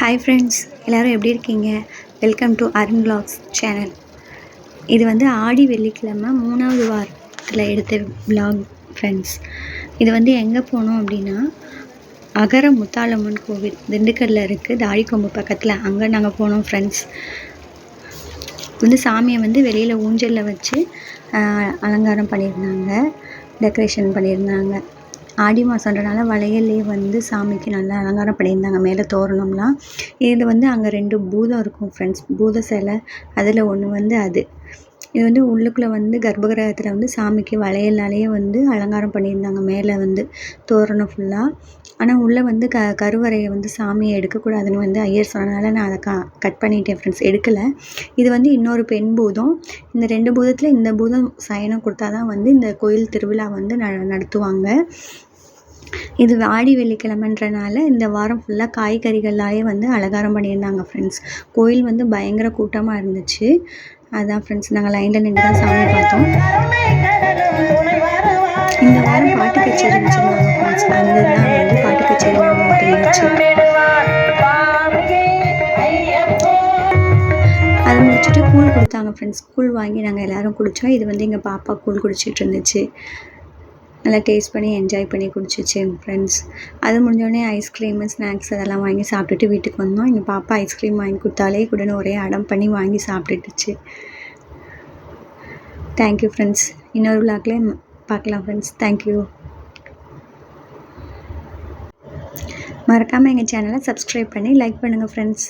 Hi friends, எல்லோரும் எப்படி இருக்கீங்க? Welcome to Arun vlogs channel. இது வந்து ஆடி வெள்ளிக்கிழமை 3வது வாரத்தில் எடுத்த விளாக் ஃப்ரெண்ட்ஸ். இது வந்து எங்கே போனோம் அப்படின்னா, அகர முத்தாலம்மன் கோவில் திண்டுக்கல்லில் இருக்குது, தாடிக்கொம்பு பக்கத்தில். அங்கே நாங்கள் போனோம் ஃப்ரெண்ட்ஸ். வந்து சாமியை வந்து வெளியில் ஊஞ்சலில் வச்சு அலங்காரம் பண்ணியிருந்தாங்க, டெக்கரேஷன் பண்ணியிருந்தாங்க. ஆடி மாதன்றனால வளையல்லே வந்து சாமிக்கு நல்லா அலங்காரம் பண்ணியிருந்தாங்க, மேலே தோரணம்லாம். இது வந்து அங்கே 2 பூதம் இருக்கும் ஃப்ரெண்ட்ஸ், பூத சிலை. அதில் ஒன்று வந்து இது வந்து உள்ளுக்குள்ளே வந்து கர்ப்பகிரகத்தில் வந்து சாமிக்கு வளையலாலேயே வந்து அலங்காரம் பண்ணியிருந்தாங்க, மேலே வந்து தோரணம் ஃபுல்லாக. ஆனால் உள்ளே வந்து கருவறையை வந்து சாமியை எடுக்கக்கூடாதுன்னு வந்து ஐயர் சொன்னனால நான் அதை கட் பண்ணிட்டேன் ஃப்ரெண்ட்ஸ், எடுக்கலை. இது வந்து இன்னொரு பெண் பூதம். இந்த 2 பூதத்தில் இந்த பூதம் சயனம் கொடுத்தா தான் வந்து இந்த கோயில் திருவிழா வந்து நடத்துவாங்க. இது ஆடி வெள்ளிக்கிழமைன்றனால இந்த வாரம் ஃபுல்லாக காய்கறிகளாலே வந்து அலங்காரம் பண்ணியிருந்தாங்க ஃப்ரெண்ட்ஸ். கோயில் வந்து பயங்கர கூட்டமாக இருந்துச்சு. அதான் ஃப்ரெண்ட்ஸ், நாங்கள் லைனில் நின்று தான் சாமி பார்த்தோம். இந்த வாரம் பாட்டு கச்சேரி வச்சுருந்தாங்க ஃப்ரெண்ட்ஸ். அந்த தான் வந்து பாட்டு கச்சேரி இருந்துச்சு. அதை முடிச்சுட்டு கூழ் கொடுத்தாங்க ஃப்ரெண்ட்ஸ். கூழ் வாங்கி நாங்கள் எல்லோரும் குடித்தோம். இது வந்து எங்கள் பாப்பா கூழ் குடிச்சிட்டு இருந்துச்சு. நல்லா டேஸ்ட் பண்ணி என்ஜாய் பண்ணி குடிச்சிச்சு எங்கள் ஃப்ரெண்ட்ஸ். அது முடிஞ்சோடனே ஐஸ்கிரீமு, ஸ்நாக்ஸ் அதெல்லாம் வாங்கி சாப்பிட்டுட்டு வீட்டுக்கு வந்தோம். எங்கள் பாப்பா ஐஸ்கிரீம் வாங்கி கொடுத்தாலே கூடன்னு ஒரே அடம் பண்ணி வாங்கி சாப்பிட்டுட்டுச்சு. Thank you friends. இன்னொரு விளாக்லேயே பார்க்கலாம் ஃப்ரெண்ட்ஸ். தேங்க்யூ. மறக்காமல் எங்கள் சேனலை சப்ஸ்கிரைப் பண்ணி லைக் பண்ணுங்கள் ஃப்ரெண்ட்ஸ்.